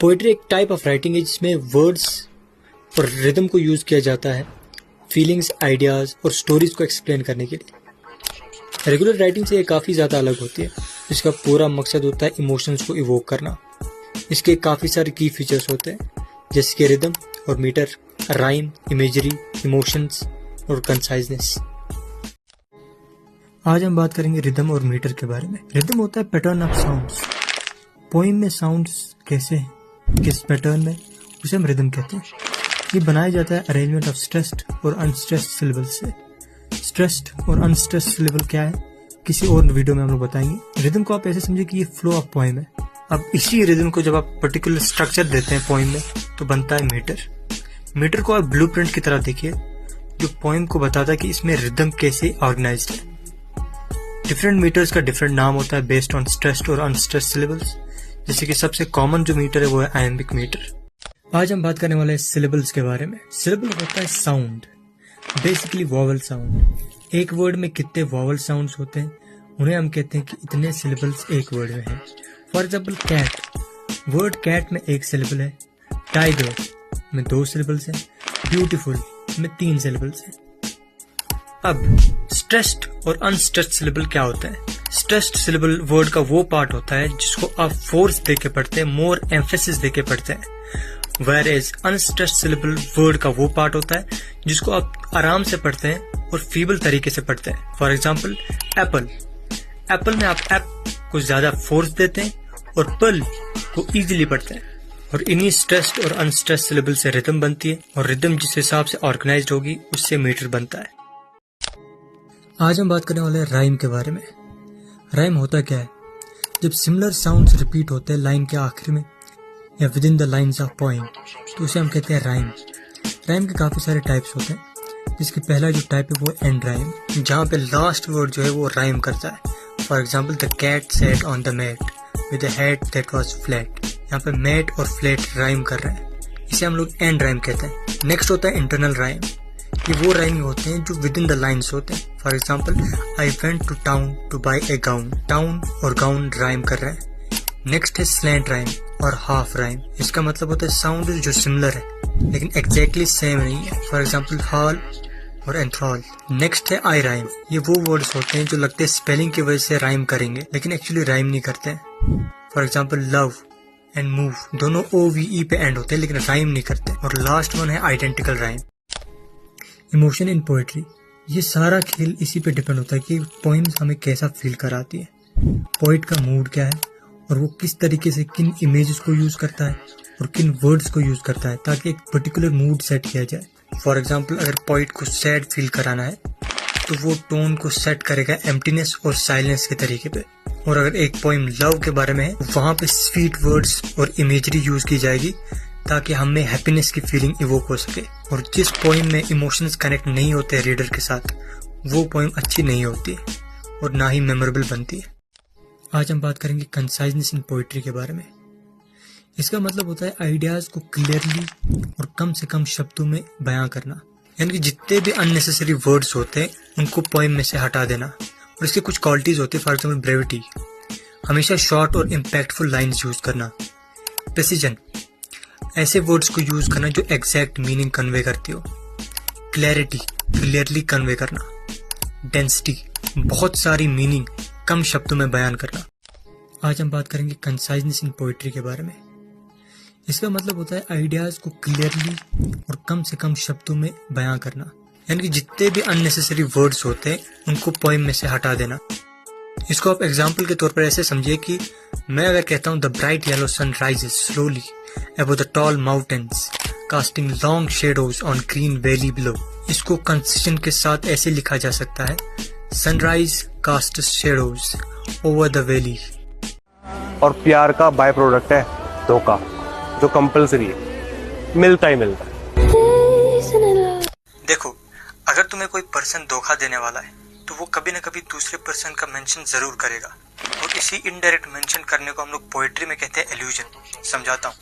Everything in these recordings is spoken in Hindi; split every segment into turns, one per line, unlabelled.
पोइट्री एक टाइप ऑफ राइटिंग है जिसमें वर्ड्स और रिदम को यूज़ किया जाता है फीलिंग्स, आइडियाज़ और स्टोरीज को एक्सप्लेन करने के लिए। रेगुलर राइटिंग से ये काफ़ी ज़्यादा अलग होती है। इसका पूरा मकसद होता है इमोशंस को इवोक करना। इसके काफ़ी सारे की फीचर्स होते हैं जैसे कि रिदम और मीटर, राइम, इमेजरी, इमोशंस और कंसाइजनेस। आज हम बात करेंगे रिदम और मीटर के बारे में। रिदम होता है पैटर्न ऑफ साउंड्स। पोइम में साउंड्स कैसे हैं, किस पैटर्न में, उसे हम रिदम कहते हैं। ये बनाया जाता है अरेंजमेंट ऑफ स्ट्रेस्ड और अनस्ट्रेस्ड सिलेबल से। स्ट्रेस्ड और अनस्ट्रेस्ड सिलेबल क्या है किसी और वीडियो में हम लोग बताएंगे। रिदम को आप ऐसे समझिए कि ये फ्लो ऑफ पोइम है। अब इसी रिदम को जब आप पर्टिकुलर स्ट्रक्चर देते हैं पोइम में तो बनता है मीटर। मीटर को आप ब्लूप्रिंट की तरह देखिए जो पोइम को बताता है कि इसमें रिदम कैसे ऑर्गेनाइज्ड है। डिफरेंट मीटर्स का डिफरेंट नाम होता है बेस्ड ऑन स्ट्रेस्ड और अनस्ट्रेस्ड सिलेबल्स। जैसे कि सबसे कॉमन जो मीटर है वो है आयम्बिक मीटर। आज हम बात करने वाले हैं सिलेबल्स के बारे में। सिलेबल होता है साउंड, बेसिकली वॉवल साउंड। एक वर्ड में कितने वॉवल साउंड्स होते हैं उन्हें हम कहते हैं कि इतने सिलेबल्स एक वर्ड में हैं। For example cat, word cat में एक सिलेबल है। टाइगर में 2 सिलेबल्स हैं। ब्यूटीफुल में 3 सिलेबल्स हैं। अब स्ट्रेस्ड और अनस्ट्रेस्ड सिलेबल क्या होता है? स्ट्रेस्ड सिलेबल वर्ड का वो पार्ट होता है जिसको आप फोर्स देके पढ़ते हैं, मोर एम्फेसिस देके पढ़ते हैं। Whereas अनस्ट्रेस्ड सिलेबल वर्ड का वो पार्ट होता है जिसको आप आराम से पढ़ते हैं और फीबल तरीके से पढ़ते हैं। For example Apple. एप्पल में आप एप को ज्यादा फोर्स देते हैं और पल को इजीली पढ़ते हैं। और इन्हीं स्ट्रेस्ड और अनस्ट्रेस्ड सिलेबल से रिदम बनती है और रिदम जिस हिसाब से ऑर्गेनाइज्ड होगी उससे मीटर बनता है। आज हम बात करने वाले हैं राइम के बारे में। राइम होता क्या है? जब सिमिलर साउंड्स रिपीट होते हैं लाइन के आखिर में या with in the lines of poem तो उसे हम कहते हैं राइम। राइम के काफी सारे टाइप्स होते हैं जिसके पहला जो टाइप है वो एंड राइम, जहाँ पे लास्ट वर्ड जो है वो राइम करता है। For example the cat sat on the mat with a head that was flat. यहाँ पे मैट और फ्लैट राइम कर रहे हैं, इसे हम लोग एंड राइम कहते हैं। नेक्स्ट होता है इंटरनल राइम। ये वो राइम होते हैं जो विद इन द लाइन्स होते हैं। For example I went to town to buy a gown. Town और गाउन राइम कर रहे हैं। नेक्स्ट है स्लैंट राइम और हाफ राइम। इसका मतलब होता है साउंड जो सिमिलर है लेकिन एग्जैक्टली सेम नहीं है। फॉर एग्जाम्पल हॉल और एंथ्रॉल। नेक्स्ट है आई राइम। ये वो वर्ड्स होते हैं जो लगते हैं स्पेलिंग की वजह से राइम करेंगे लेकिन एक्चुअली राइम नहीं करते हैं। For example love and move, दोनों OVE पे एंड होते हैं लेकिन राइम नहीं करते। और लास्ट वन है identical rhyme. Emotion in poetry, ये सारा खेल इसी पे डिपेंड होता है कि पोइम्स हमें कैसा फील कराती है, पोइट का मूड क्या है और वो किस तरीके से किन इमेजेस को यूज करता है और किन वर्ड्स को यूज करता है ताकि एक पर्टिकुलर मूड सेट किया जाए। फॉर एग्जाम्पल अगर पोइट को सैड फील कराना है तो वो टोन को सेट करेगा एम्प्टीनेस और साइलेंस के तरीके पे। और अगर एक पोइम लव के बारे में है वहाँ पे स्वीट वर्ड्स और इमेजरी यूज की जाएगी ताकि हमें हैप्पीनेस की फीलिंग इवोक हो सके। और जिस पोइम में इमोशंस कनेक्ट नहीं होते रीडर के साथ वो पोइम अच्छी नहीं होती और ना ही मेमोरेबल बनती है। आज हम बात करेंगे कंसाइजनेस इन पोइट्री के बारे में। इसका मतलब होता है आइडियाज को क्लियरली और कम से कम शब्दों में बयां करना, यानी कि जितने भी अननेसेसरी वर्ड्स होते हैं उनको पोइम में से हटा देना। और इसके कुछ क्वालिटीज होती है। फॉर एग्जाम्पल ब्रेविटी, हमेशा शॉर्ट और इम्पैक्टफुल लाइन्स यूज करना। प्रेसिजन, ऐसे वर्ड्स को यूज करना जो एग्जैक्ट मीनिंग कन्वे करती हो। क्लैरिटी, क्लियरली कन्वे करना। डेंसिटी, बहुत सारी मीनिंग कम शब्दों में बयान करना। आज हम बात करेंगे कंसाइजनेस इन पोइट्री के बारे में। इसका मतलब होता है आइडियाज को क्लियरली और कम से कम शब्दों में बयां करना, यानी कि जितने भी अननेसेसरी वर्ड्स होते हैं उनको पोइम में से हटा देना। इसको आप एग्जाम्पल के तौर पर ऐसे समझिए कि मैं अगर कहता हूँ the bright yellow sun rises slowly above the tall mountains casting long shadows on green valley below। इसको कंसिजन के साथ ऐसे लिखा जा सकता है sunrise cast shadows over the valley.
और प्यार का बाय प्रोडक्ट है धोखा, जो कंपलसरी है, मिलता ही मिलता है।
देखो, अगर तुम्हें कोई पर्सन धोखा देने वाला है तो वो कभी ना कभी दूसरे पर्सन का मेंशन जरूर करेगा और इसी इनडायरेक्ट मेंशन करने को हम लोग पोएट्री में कहते हैं एल्यूजन। समझाता हूँ।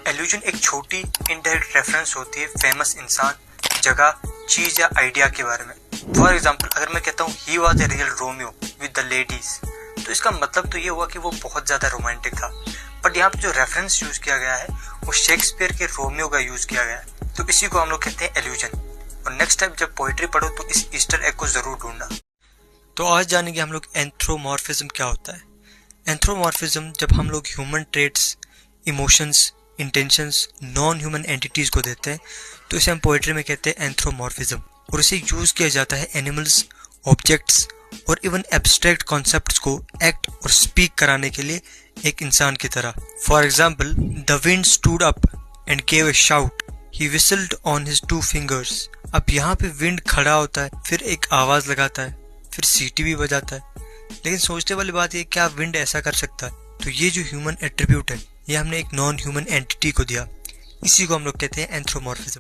एल्यूजन एक छोटी इनडायरेक्ट रेफरेंस होती है फेमस इंसान, जगह, चीज या आइडिया के बारे में। फॉर एग्जाम्पल अगर मैं कहता हूँ he was a real Romeo with the ladies तो इसका मतलब तो ये हुआ कि वो बहुत ज्यादा रोमांटिक था। बट यहाँ पे जो रेफरेंस यूज किया गया है वो शेक्सपियर के रोमियो का यूज किया गया है, तो इसी को हम लोग कहते हैं एल्यूजन। और नेक्स्ट टाइम जब पोइट्री पढ़ो तो इस ईस्टर एग को जरूर ढूंढना। तो आज जानेंगे हम लोग एंथ्रोमॉर्फिज्म क्या होता है। एंथ्रोमॉर्फिज्म जब हम लोग human traits, emotions, intentions non human entities को देते हैं तो इसे हम पोइट्री में कहते हैं एंथ्रोमॉर्फिज्म। और इसे यूज किया जाता है एनिमल्स, ऑब्जेक्ट्स और इवन एब्स्ट्रैक्ट कॉन्सेप्ट्स को एक्ट और स्पीक कराने के लिए एक इंसान की तरह। For example, the wind stood up and gave a shout, he whistled on his 2 fingers. अब यहाँ पे विंड खड़ा होता है, फिर एक आवाज लगाता है, फिर सीटी भी बजाता है। लेकिन सोचने वाली बात ये, क्या विंड ऐसा कर सकता है? तो ये जो ह्यूमन एट्रीब्यूट है ये हमने एक नॉन ह्यूमन एंटिटी को दिया, इसी को हम लोग कहते हैं एंथ्रोमॉर्फिज्म।